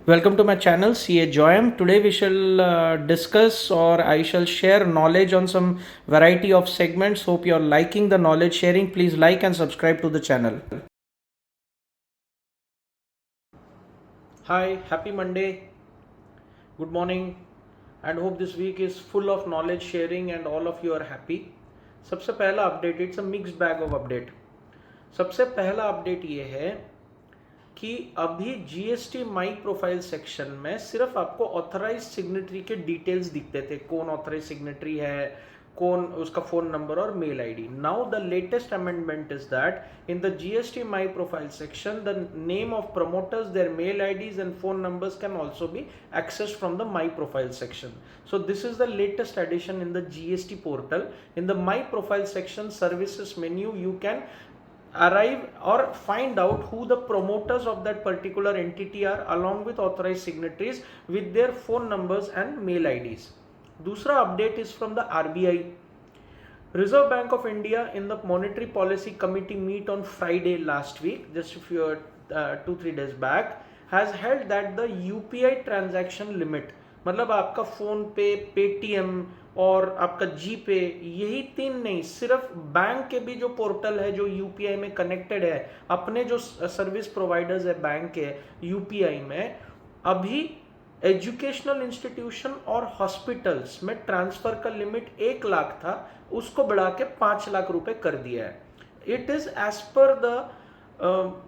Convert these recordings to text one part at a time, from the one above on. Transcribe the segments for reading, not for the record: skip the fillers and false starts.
Welcome to my channel CA Joyam. Today we shall discuss or I shall share knowledge on some variety of segments. Hope you are liking the knowledge sharing. Please like and subscribe to the channel. Hi, happy Monday. Good morning and hope this week is full of knowledge sharing and all of you are happy. सबसे पहला update, it's a mix bag of update. सबसे पहला update ये है कि अभी GST my profile section में सिर्फ आपको ऑथराइज सिग्नेटरी के डिटेल्स दिखते थे, कौन ऑथराइज सिग्नेटरी है, कौन उसका फोन नंबर और mail ID. Now the latest amendment is that in the GST my profile section the name of promoters, their mail IDs and phone numbers can also be accessed from the my profile section. So this is the latest addition in the GST portal. In the my profile section services menu, you can arrive or find out who the promoters of that particular entity are along with authorized signatories with their phone numbers and mail IDs. दूसरा update is from the RBI. Reserve Bank of India in the Monetary Policy Committee meet on Friday last week, just a few 2-3 days back, has held that the UPI transaction limit, मतलब आपका phone पे, Paytm और आपका जी पे, यही तीन नहीं, सिर्फ बैंक के भी जो पोर्टल है जो यूपीआई में कनेक्टेड है, अपने जो सर्विस प्रोवाइडर्स है बैंक के यूपीआई में, अभी एजुकेशनल इंस्टीट्यूशन और हॉस्पिटल्स में ट्रांसफर का लिमिट 1 लाख था, उसको बढ़ा के 5 लाख रुपए कर दिया है. It is as per the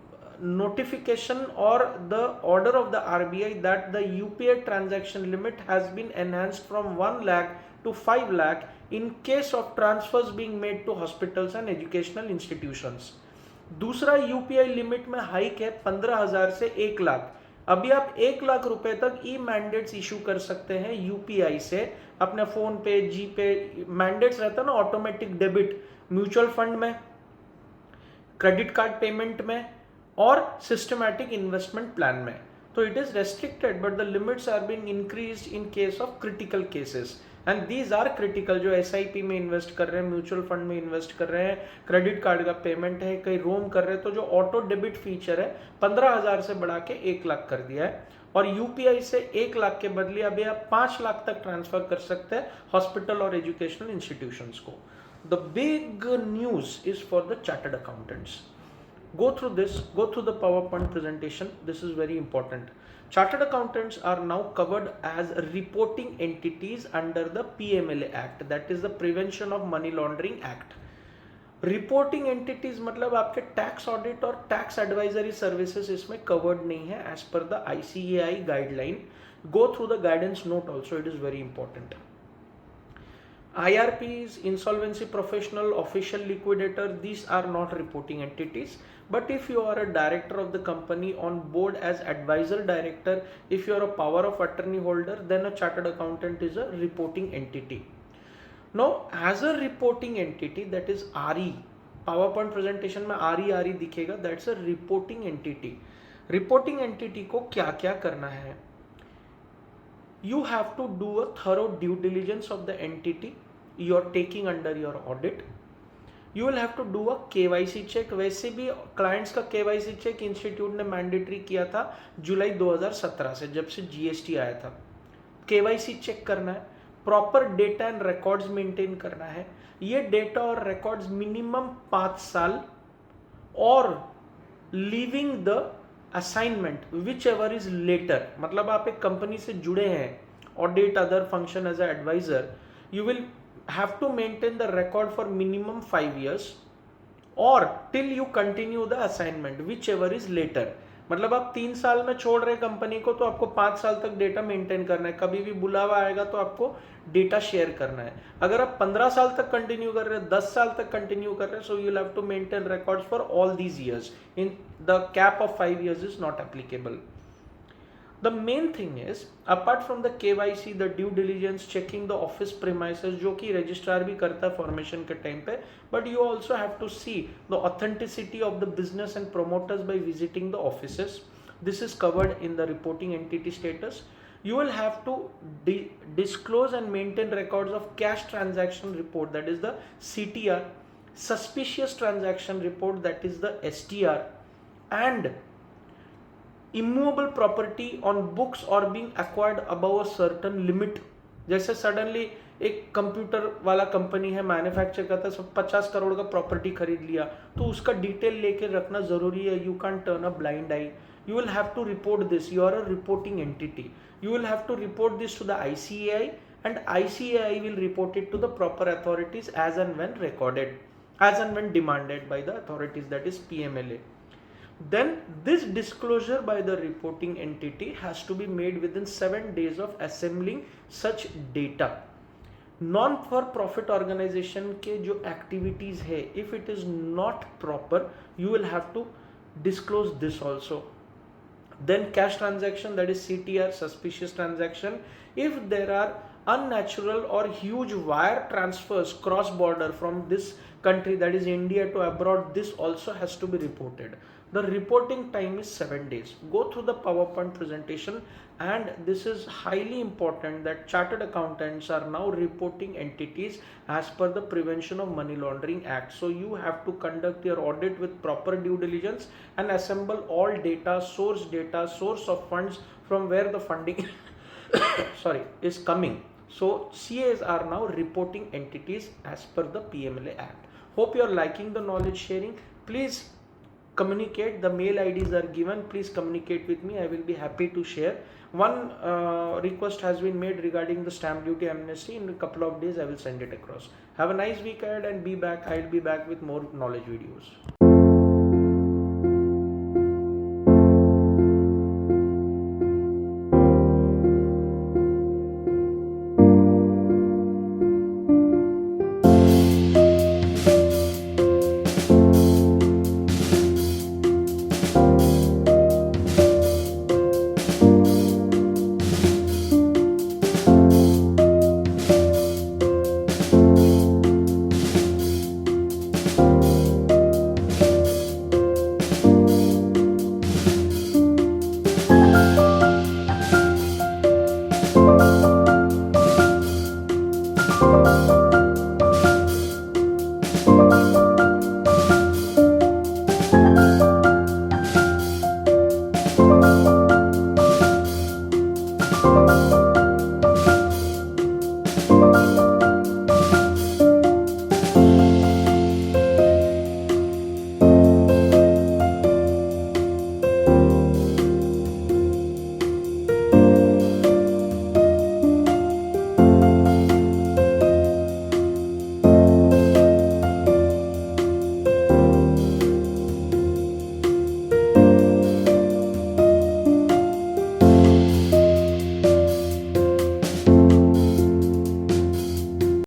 notification or the order of the RBI that the UPI transaction limit has been enhanced from 1 lakh to 5 lakh in case of transfers being made to hospitals and educational institutions. दूसरा UPI limit में hike है 15,000 से 1 लाख. अभी आप 1 लाख रुपए तक ई mandates issue कर सकते हैं यूपीआई से, अपने फोन पे, जी पे. मैंडेट्स रहता है ना, ऑटोमेटिक डेबिट म्यूचुअल फंड में, क्रेडिट कार्ड पेमेंट में और सिस्टमैटिक इन्वेस्टमेंट प्लान में. तो it is restricted but the limits are being increased in case of critical cases and these are critical. जो एसआईपी में इन्वेस्ट कर रहे हैं, म्यूचुअल फंड में इन्वेस्ट कर रहे हैं, क्रेडिट कार्ड का पेमेंट है, कहीं रोम कर रहे हैं, तो जो ऑटो डेबिट फीचर है 15,000 से बढ़ा के 1 लाख कर दिया है. और यूपीआई से 1 लाख के बदले अभी आप 5 लाख तक ट्रांसफर कर सकते हैं हॉस्पिटल और एजुकेशनल इंस्टीट्यूशंस को. The big news is for the chartered accountants. Go through this, go through the PowerPoint presentation. This is very important. Chartered accountants are now covered as reporting entities under the PMLA Act, that is the Prevention of Money Laundering Act. Reporting entities मतलब आपके tax audit और tax advisory services इसमें covered नहीं है as per the ICAI guideline. Go through the guidance note also, it is very important. IRPs, insolvency professional, official liquidator, these are not reporting entities. But if you are a director of the company on board as advisor director, if you are a power of attorney holder, then a chartered accountant is a reporting entity. Now, as a reporting entity, that is RE, PowerPoint presentation में RE दिखेगा, that's a reporting entity. Reporting entity को क्या क्या करना है? You have to do a thorough due diligence of the entity you are taking under your audit. You will have to do a KYC check. वैसे भी clients का KYC check institute ने mandatory किया था जुलाई 2017 से, जब से जीएसटी आया था. KYC चेक करना है, proper data and records maintain करना है. ये डेटा और रिकॉर्ड्स मिनिमम 5 साल और leaving the assignment whichever is later. मतलब आप एक कंपनी से जुड़े हैं, audit other function as a advisor, you will have to maintain the record for minimum 5 years और till you continue the assignment whichever is later. मतलब आप 3 साल में छोड़ रहे कंपनी को तो आपको 5 साल तक डेटा मेंटेन करना है. कभी भी बुलावा आएगा तो आपको डेटा शेयर करना है. अगर आप 15 साल तक कंटिन्यू कर रहे हैं, 10 साल तक कंटिन्यू कर रहे हैं, so you have to maintain records for all these years. In the cap of 5 years is not applicable. The main thing is, apart from the KYC, the due diligence, checking the office premises, जो कि registrar भी करता है formation के time पे, but you also have to see the authenticity of the business and promoters by visiting the offices. This is covered in the reporting entity status. You will have to disclose and maintain records of cash transaction report, that is the CTR, suspicious transaction report, that is the STR, and immovable property on books और being acquired above a certain limit, जैसे suddenly एक computer वाला company है, manufacture करता है, सब 50 करोड़ का property खरीद लिया, तो उसका डिटेल लेके रखना जरूरी है. You can turn a blind I. You will have to report this. You are a reporting entity. You will have to report this to the ICAI, and ICAI will report it to the proper authorities as and when recorded, as and when demanded by the authorities, that is PMLA. Then this disclosure by the reporting entity has to be made within 7 days of assembling such data. Non for profit organization के जो activities है, if it is not proper, you will have to disclose this also. Then cash transaction, that is CTR, suspicious transaction. If there are unnatural or huge wire transfers cross border from this country, that is India, to abroad, this also has to be reported. The reporting time is 7 days. Go through the PowerPoint presentation, and this is highly important that chartered accountants are now reporting entities as per the Prevention of Money Laundering Act. So you have to conduct your audit with proper due diligence and assemble all data, source of funds from where the funding is coming. So CAs are now reporting entities as per the PMLA Act. Hope you are liking the knowledge sharing. Please communicate. The mail IDs are given. Please communicate with me. I will be happy to share. One request has been made regarding the stamp duty amnesty. In a couple of days I will send it across. Have a nice week ahead and be back. I will be back with more knowledge videos.